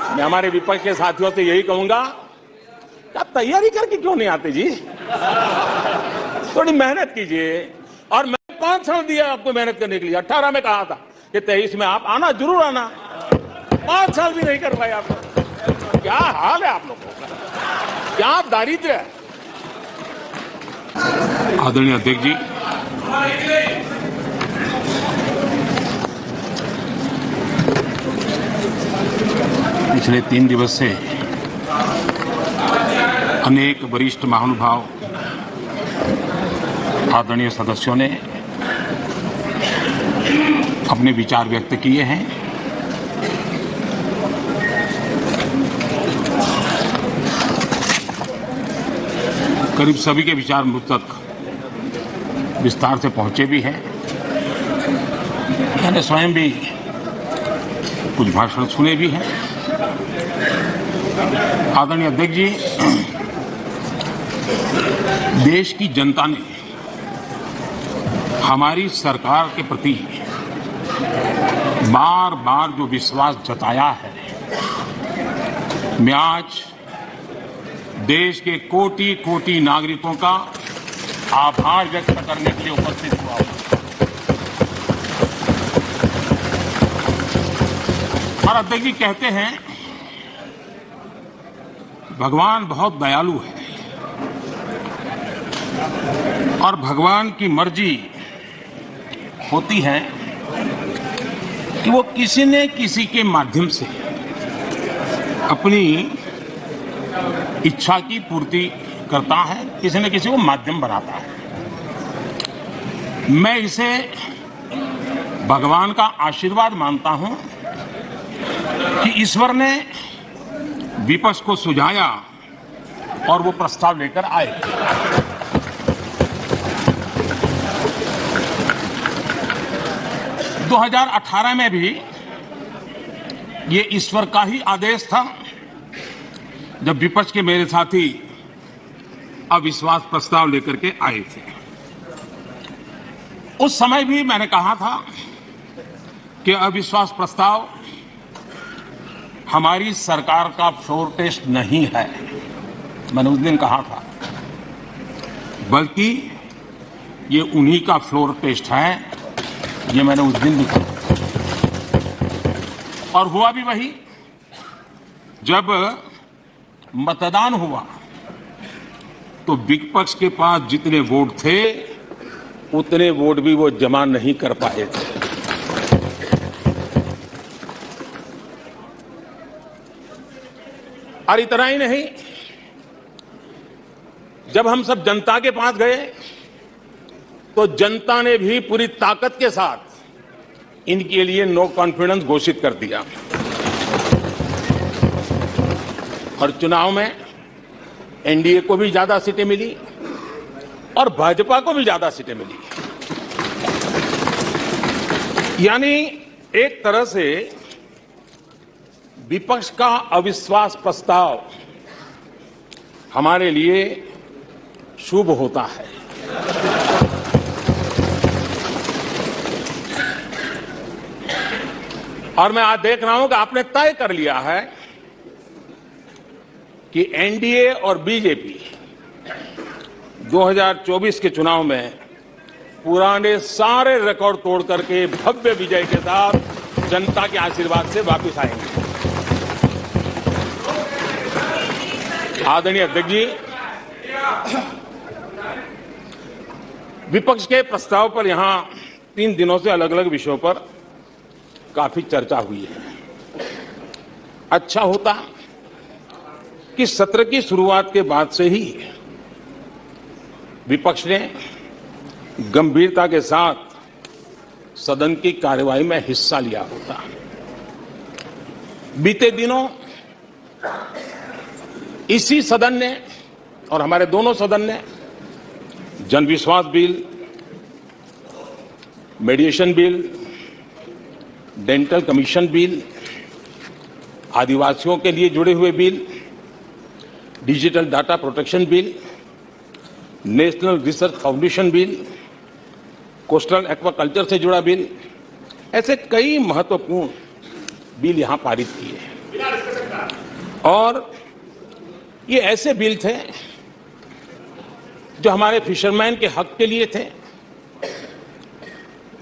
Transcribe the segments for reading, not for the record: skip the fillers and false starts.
मैं हमारे विपक्ष के साथियों से यही कहूंगा कि आप तैयारी करके क्यों नहीं आते जी? थोड़ी मेहनत कीजिए। और मैंने 5 साल दिया आपको मेहनत करने के लिए। 18 में कहा था कि 23 में आप आना, जरूर आना। 5 साल भी नहीं कर पाए आप लोग। क्या हाल है आप लोगों का, क्या दारिद्र्य है। आदरणीय अध्यक्ष जी, पिछले 3 दिवस से अनेक वरिष्ठ महानुभाव आदरणीय सदस्यों ने अपने विचार व्यक्त किए हैं। करीब सभी के विचार मुझ तक विस्तार से पहुंचे भी हैं। मैंने स्वयं भी कुछ भाषण सुने भी हैं। आदरणीय अध्यक्ष जी, देश की जनता ने हमारी सरकार के प्रति बार बार जो विश्वास जताया है, मैं आज देश के कोटि कोटि नागरिकों का आभार व्यक्त करने के लिए उपस्थित हुआ हूं। और अध्यक्ष जी कहते हैं भगवान बहुत दयालु है और भगवान की मर्जी होती है कि वो किसी न किसी के माध्यम से अपनी इच्छा की पूर्ति करता है, किसी न किसी को माध्यम बनाता है। मैं इसे भगवान का आशीर्वाद मानता हूं कि ईश्वर ने विपक्ष को सुझाया और वो प्रस्ताव लेकर आए। दो 2018 में भी ये ईश्वर का ही आदेश था जब विपक्ष के मेरे साथी अविश्वास प्रस्ताव लेकर के आए थे। उस समय भी मैंने कहा था कि अविश्वास प्रस्ताव हमारी सरकार का फ्लोर टेस्ट नहीं है। मैंने उस दिन कहा था, बल्कि ये उन्हीं का फ्लोर टेस्ट है। ये मैंने उस दिन भी कहा और हुआ भी वही। जब मतदान हुआ तो विपक्ष के पास जितने वोट थे उतने वोट भी वो जमा नहीं कर पाए थे। और इतना ही नहीं, जब हम सब जनता के पास गए तो जनता ने भी पूरी ताकत के साथ इनके लिए नो कॉन्फिडेंस घोषित कर दिया। और चुनाव में एनडीए को भी ज्यादा सीटें मिली और भाजपा को भी ज्यादा सीटें मिली। यानी एक तरह से विपक्ष का अविश्वास प्रस्ताव हमारे लिए शुभ होता है। और मैं आज देख रहा हूं कि आपने तय कर लिया है कि एनडीए और बीजेपी 2024 के चुनाव में पुराने सारे रिकॉर्ड तोड़ करके भव्य विजय के साथ जनता के आशीर्वाद से वापस आएंगे। आदरणीय अध्यक्ष जी, विपक्ष के प्रस्ताव पर यहां 3 दिनों से अलग अलग विषयों पर काफी चर्चा हुई है। अच्छा होता कि सत्र की शुरुआत के बाद से ही विपक्ष ने गंभीरता के साथ सदन की कार्यवाही में हिस्सा लिया होता। बीते दिनों इसी सदन ने और हमारे दोनों सदन ने Jan Vishwas bill, mediation bill, dental commission bill, आदिवासियों के लिए जुड़े हुए bill, digital data protection bill, national research foundation bill, coastal aquaculture से जुड़ा बिल, ऐसे कई महत्वपूर्ण बिल यहां पारित किए हैं। और ये ऐसे बिल थे जो हमारे फिशरमैन के हक के लिए थे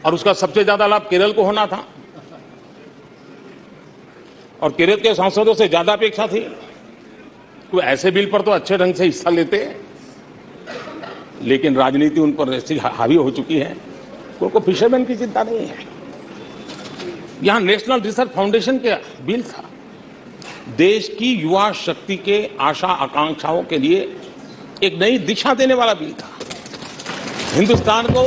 और उसका सबसे ज्यादा लाभ केरल को होना था और केरल के सांसदों से ज्यादा अपेक्षा थी। तो ऐसे बिल पर तो अच्छे ढंग से हिस्सा लेते, लेकिन राजनीति उन पर ऐसी हावी हो चुकी है, उनको फिशरमैन की चिंता नहीं है। यहां नेशनल रिसर्च फाउंडेशन का बिल था, देश की युवा शक्ति के आशा आकांक्षाओं के लिए एक नई दिशा देने वाला बिल था। हिंदुस्तान को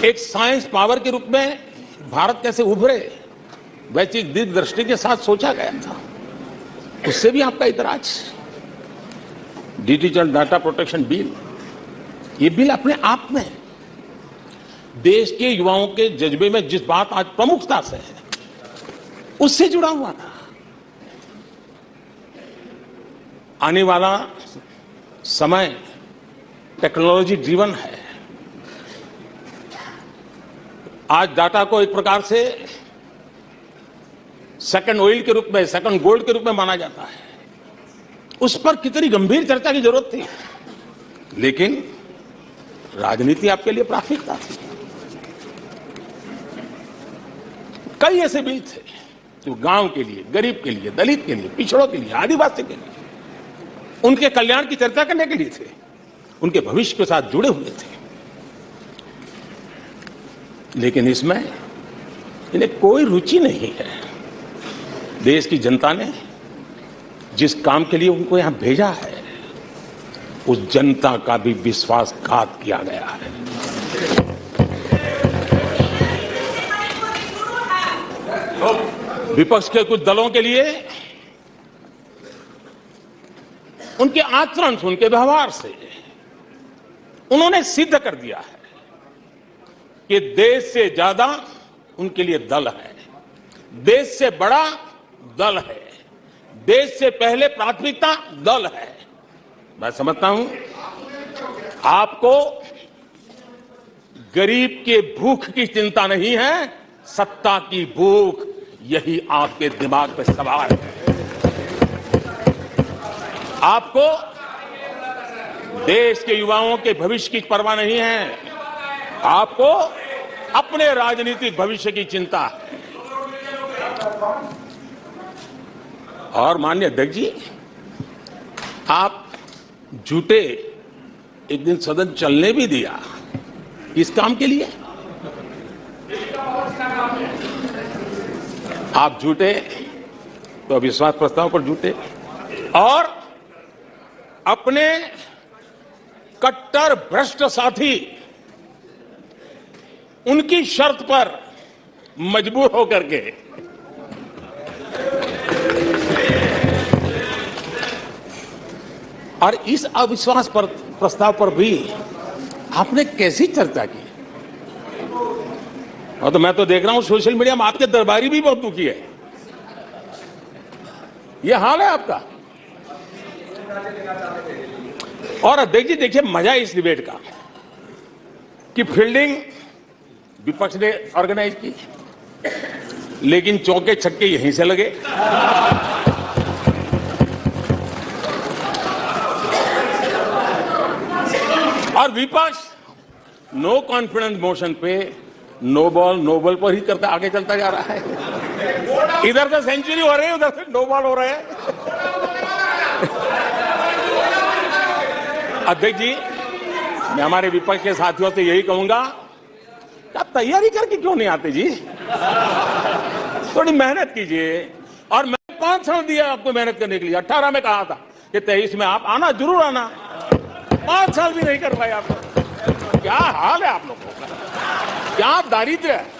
एक साइंस पावर के रूप में भारत कैसे उभरे, वैश्विक दिग्दृष्टि के साथ सोचा गया था। उससे भी आपका इतराज। डिजिटल डाटा प्रोटेक्शन बिल, ये बिल अपने आप में देश के युवाओं के जज्बे में जिस बात आज प्रमुखता से है, उससे जुड़ा हुआ था। आने वाला समय टेक्नोलॉजी ड्रिवन है। आज डाटा को एक प्रकार से सेकंड ऑयल के रूप में, सेकंड गोल्ड के रूप में माना जाता है। उस पर कितनी गंभीर चर्चा की जरूरत थी, लेकिन राजनीति आपके लिए प्राथमिकता थी। कई ऐसे बिल थे जो गांव के लिए, गरीब के लिए, दलित के लिए, पिछड़ों के लिए, आदिवासी के लिए, उनके कल्याण की चर्चा करने के लिए थे, उनके भविष्य के साथ जुड़े हुए थे। लेकिन इसमें इन्हें कोई रुचि नहीं है। देश की जनता ने जिस काम के लिए उनको यहां भेजा है, उस जनता का भी विश्वासघात किया गया है। विपक्ष के कुछ दलों के लिए उनके आचरण से, उनके व्यवहार से उन्होंने सिद्ध कर दिया है कि देश से ज्यादा उनके लिए दल है, देश से बड़ा दल है, देश से पहले प्राथमिकता दल है। मैं समझता हूं आपको गरीब के भूख की चिंता नहीं है, सत्ता की भूख, यही आपके दिमाग पे सवार है। आपको देश के युवाओं के भविष्य की परवाह नहीं है, आपको अपने राजनीतिक भविष्य की चिंता है। और माननीय अध्यक्ष जी, आप झूठे एक दिन सदन चलने भी दिया इस काम के लिए। आप झूठे तो अविश्वास प्रस्ताव पर झूठे, और अपने कट्टर भ्रष्ट साथी उनकी शर्त पर मजबूर होकर के और इस अविश्वास पर प्रस्ताव पर भी आपने कैसी चर्चा की। और तो मैं तो देख रहा हूं सोशल मीडिया में आपके दरबारी भी बहुत दुखी है। यह हाल है आपका। और अध्यक्ष जी देखिए, मजा इस डिबेट का कि फील्डिंग विपक्ष ने ऑर्गेनाइज की, लेकिन चौके छक्के यहीं से लगे। और विपक्ष नो कॉन्फिडेंस मोशन पे नो बॉल पर ही करता आगे चलता जा रहा है। इधर से सेंचुरी हो रही है, उधर से नो बॉल हो रहा है। अध्यक्ष जी, मैं हमारे विपक्ष के साथियों से यही कहूंगा कि आप तैयारी करके क्यों नहीं आते जी? थोड़ी मेहनत कीजिए। और मैंने 5 साल दिया आपको मेहनत करने के लिए। 18 में कहा था कि 23 में आप आना, जरूर आना। 5 साल भी नहीं कर पाए आप। क्या हाल है आप लोगों का, क्या दारिद्र्य है।